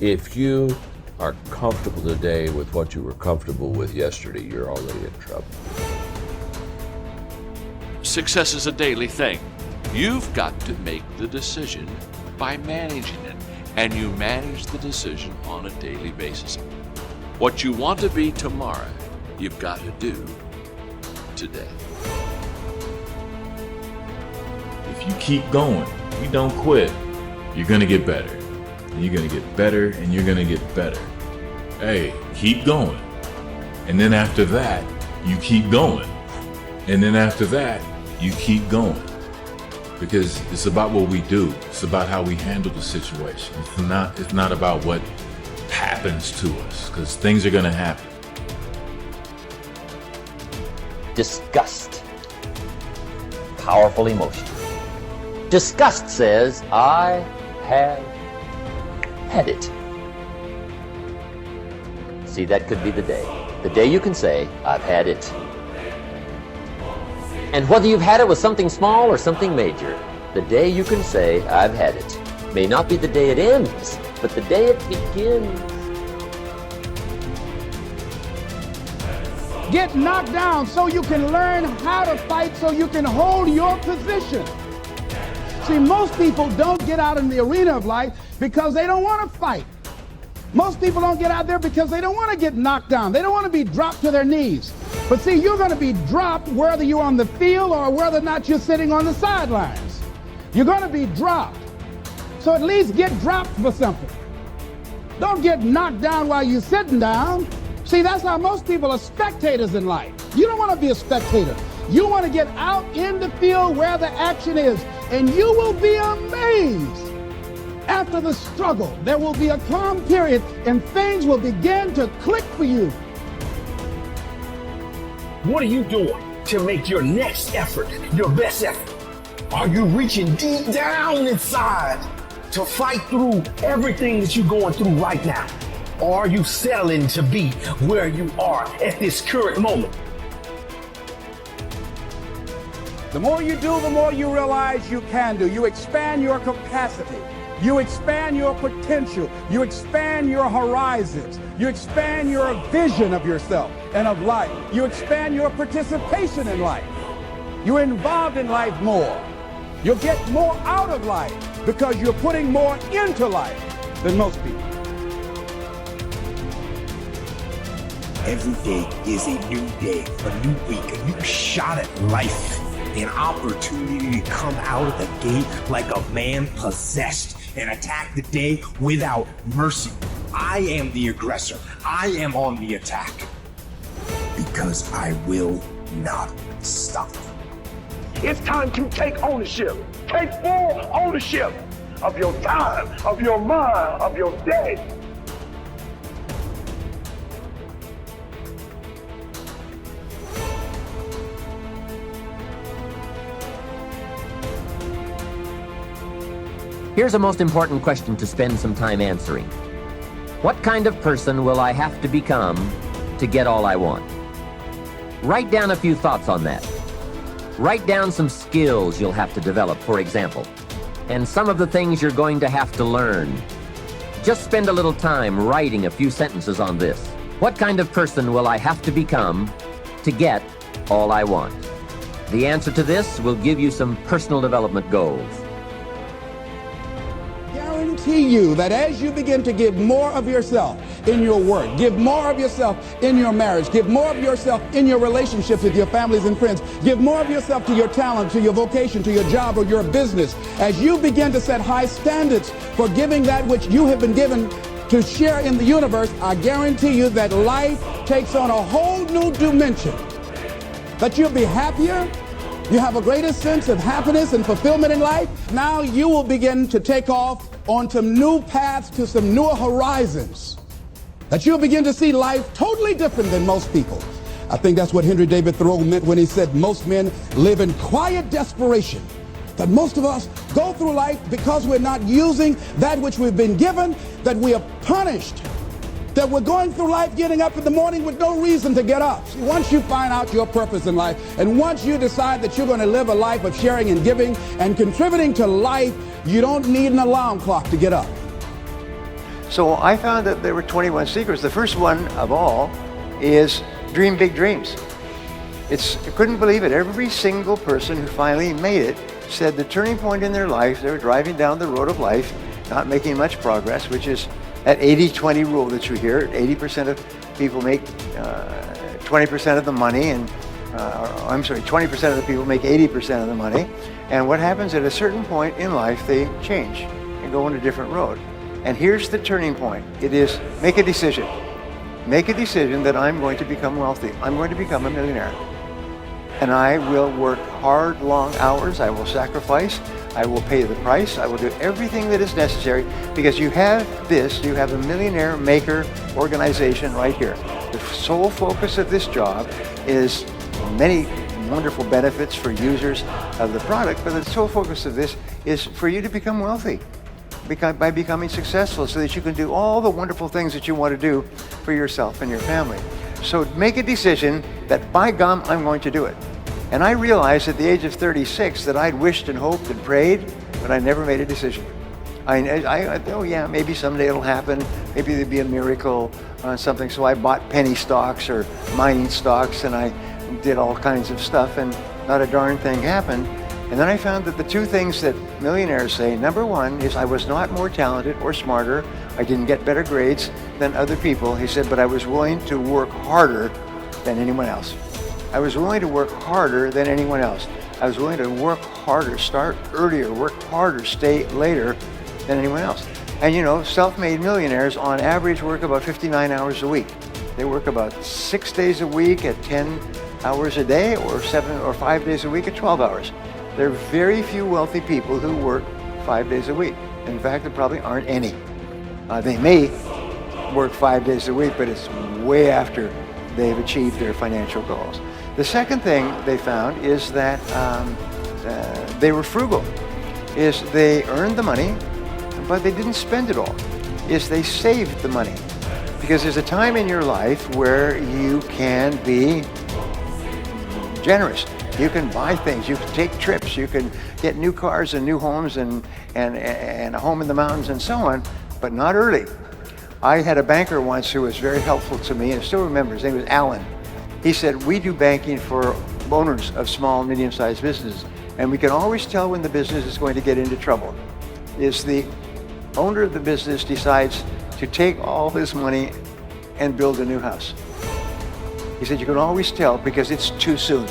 If you are comfortable today with what you were comfortable with yesterday, you're already in trouble. Success is a daily thing. You've got to make the decision by managing it, and you manage the decision on a daily basis. What you want to be tomorrow, you've got to do today. If you keep going, you don't quit, you're going to get better. And you're going to get better, and you're going to get better. Hey, keep going. And then after that, you keep going. And then after that, you keep going. Because it's about what we do. It's about how we handle the situation. It's not about what happens to us, because things are going to happen. Disgust. Powerful emotion. Disgust says, I have had it. See, that could be the day you can say, I've had it. And whether you've had it with something small or something major, the day you can say, I've had it, may not be the day it ends, but the day it begins. Get knocked down so you can learn how to fight, so you can hold your position. See, most people don't get out in the arena of life because they don't want to fight. Most people don't get out there because they don't want to get knocked down. They don't want to be dropped to their knees. But see, you're going to be dropped whether you're on the field or whether or not you're sitting on the sidelines. You're going to be dropped. So at least get dropped for something. Don't get knocked down while you're sitting down. See, that's how most people are spectators in life. You don't want to be a spectator. You want to get out in the field where the action is, and you will be amazed. After the struggle, there will be a calm period, and things will begin to click for you. What are you doing to make your next effort your best effort? Are you reaching deep down inside to fight through everything that you're going through right now? Or are you settling to be where you are at this current moment? The more you do, the more you realize you can do. You expand your capacity. You expand your potential. You expand your horizons. You expand your vision of yourself and of life. You expand your participation in life. You're involved in life more. You'll get more out of life because you're putting more into life than most people. Every day is a new day, a new week, a new shot at life, an opportunity to come out of the gate like a man possessed and attack the day without mercy. I am the aggressor. I am on the attack because I will not stop. It's time to take ownership. Take full ownership of your time, of your mind, of your day. Here's a most important question to spend some time answering. What kind of person will I have to become to get all I want? Write down a few thoughts on that. Write down some skills you'll have to develop, for example, and some of the things you're going to have to learn. Just spend a little time writing a few sentences on this. What kind of person will I have to become to get all I want? The answer to this will give you some personal development goals. Guarantee you that as you begin to give more of yourself in your work, give more of yourself in your marriage, give more of yourself in your relationships with your families and friends, give more of yourself to your talent, to your vocation, to your job or your business, as you begin to set high standards for giving that which you have been given to share in the universe, I guarantee you that life takes on a whole new dimension, that you'll be happier. You have a greater sense of happiness and fulfillment in life. Now you will begin to take off onto new paths, to some newer horizons, that you'll begin to see life totally different than most people. I think that's what Henry David Thoreau meant when he said most men live in quiet desperation. That most of us go through life because we're not using that which we've been given, that we are punished, that we're going through life getting up in the morning with no reason to get up. See, once you find out your purpose in life, and once you decide that you're going to live a life of sharing and giving and contributing to life, you don't need an alarm clock to get up. So I found that there were 21 secrets. The first one of all is dream big dreams. I couldn't believe it. Every single person who finally made it said the turning point in their life, they were driving down the road of life, not making much progress, which is that 80-20 rule that you hear. 80% of people make 20% of the money, and 20% of the people make 80% of the money. And what happens at a certain point in life, they change and go on a different road. And here's the turning point. It is make a decision. Make a decision that I'm going to become wealthy. I'm going to become a millionaire. And I will work hard, long hours. I will sacrifice. I will pay the price. I will do everything that is necessary, because you have a millionaire maker organization right here. The sole focus of this job is many wonderful benefits for users of the product, but the sole focus of this is for you to become wealthy by becoming successful, so that you can do all the wonderful things that you want to do for yourself and your family. So make a decision that, by gum, I'm going to do it. And I realized at the age of 36 that I'd wished and hoped and prayed, but I never made a decision. Oh yeah, maybe someday it'll happen. Maybe there'll be a miracle on something. So I bought penny stocks or mining stocks, and I did all kinds of stuff, and not a darn thing happened. And then I found that the two things that millionaires say, number one is I was not more talented or smarter. I didn't get better grades than other people. He said, but I was willing to work harder than anyone else. I was willing to work harder than anyone else. I was willing to work harder, start earlier, work harder, stay later than anyone else. And you know, self-made millionaires on average work about 59 hours a week. They work about 6 days a week at 10 hours a day, or 7 or 5 days a week at 12 hours. There are very few wealthy people who work 5 days a week. In fact, there probably aren't any. They may work 5 days a week, but it's way after they've achieved their financial goals. The second thing they found is that they were frugal. Is they earned the money, but they didn't spend it all. Is they saved the money. Because there's a time in your life where you can be generous. You can buy things, you can take trips, you can get new cars and new homes and a home in the mountains and so on, but not early. I had a banker once who was very helpful to me, and I still remember, his name was Alan. He said, we do banking for owners of small and medium-sized businesses, and we can always tell when the business is going to get into trouble. Is the owner of the business decides to take all his money and build a new house. He said, you can always tell because it's too soon.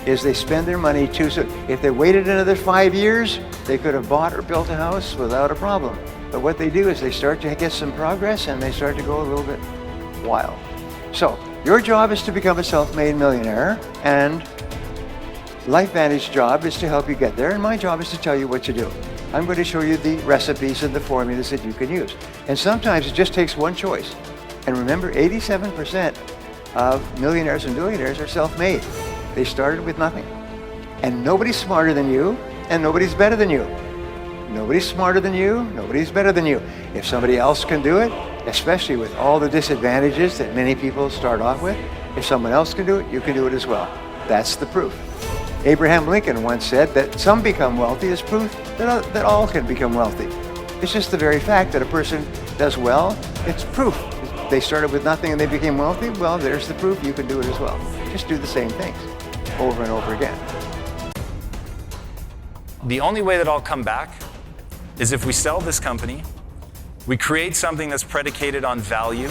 Is they spend their money too soon. If they waited another 5 years, they could have bought or built a house without a problem. But what they do is they start to get some progress and they start to go a little bit wild. So your job is to become a self-made millionaire, and LifeVantage's job is to help you get there, and my job is to tell you what to do. I'm going to show you the recipes and the formulas that you can use. And sometimes it just takes one choice. And remember, 87% of millionaires and billionaires are self-made. They started with nothing. And nobody's smarter than you, and nobody's better than you. Nobody's smarter than you, nobody's better than you. If somebody else can do it, especially with all the disadvantages that many people start off with, if someone else can do it, you can do it as well. That's the proof. Abraham Lincoln once said that some become wealthy is proof that all can become wealthy. It's just the very fact that a person does well, it's proof. They started with nothing and they became wealthy, well, there's the proof you can do it as well. Just do the same things over and over again. The only way that I'll come back is if we sell this company, we create something that's predicated on value,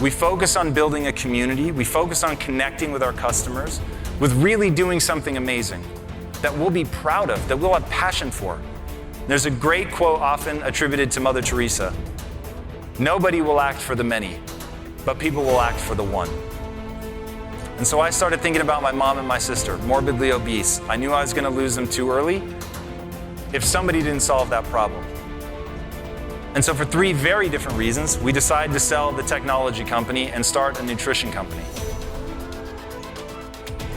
we focus on building a community, we focus on connecting with our customers, with really doing something amazing that we'll be proud of, that we'll have passion for. There's a great quote often attributed to Mother Teresa. Nobody will act for the many, but people will act for the one. And so I started thinking about my mom and my sister, morbidly obese. I knew I was going to lose them too early if somebody didn't solve that problem. And so for 3 very different reasons, we decided to sell the technology company and start a nutrition company.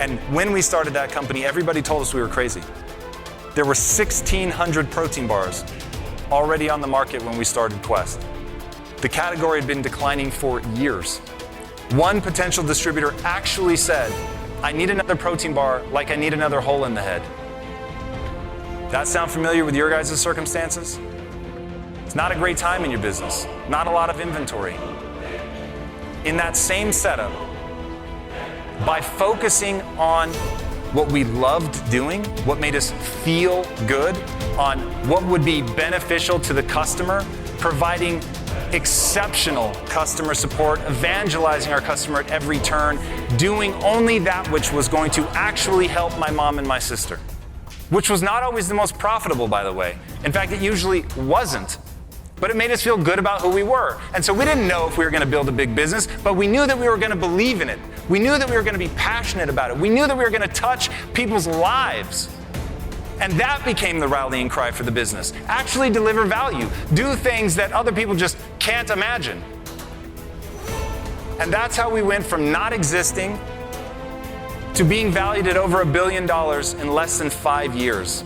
And when we started that company, everybody told us we were crazy. There were 1,600 protein bars already on the market when we started Quest. The category had been declining for years. One potential distributor actually said, I need another protein bar like I need another hole in the head. That sound familiar with your guys' circumstances? It's not a great time in your business, not a lot of inventory. In that same setup, by focusing on what we loved doing, what made us feel good, on what would be beneficial to the customer, providing exceptional customer support, evangelizing our customer at every turn, doing only that which was going to actually help my mom and my sister, which was not always the most profitable, by the way. In fact, it usually wasn't. But it made us feel good about who we were. And so we didn't know if we were going to build a big business, but we knew that we were going to believe in it. We knew that we were going to be passionate about it. We knew that we were going to touch people's lives. And that became the rallying cry for the business. Actually deliver value. Do things that other people just can't imagine. And that's how we went from not existing to being valued at over $1 billion in less than 5 years.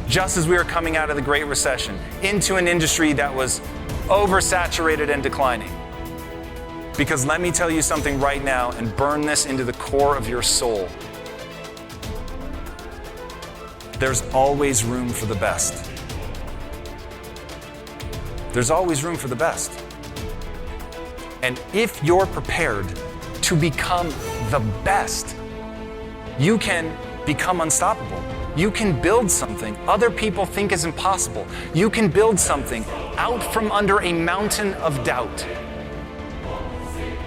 Just as we were coming out of the Great Recession, into an industry that was oversaturated and declining. Because let me tell you something right now and burn this into the core of your soul. There's always room for the best. There's always room for the best. And if you're prepared to become the best, you can become unstoppable. You can build something other people think is impossible. You can build something out from under a mountain of doubt.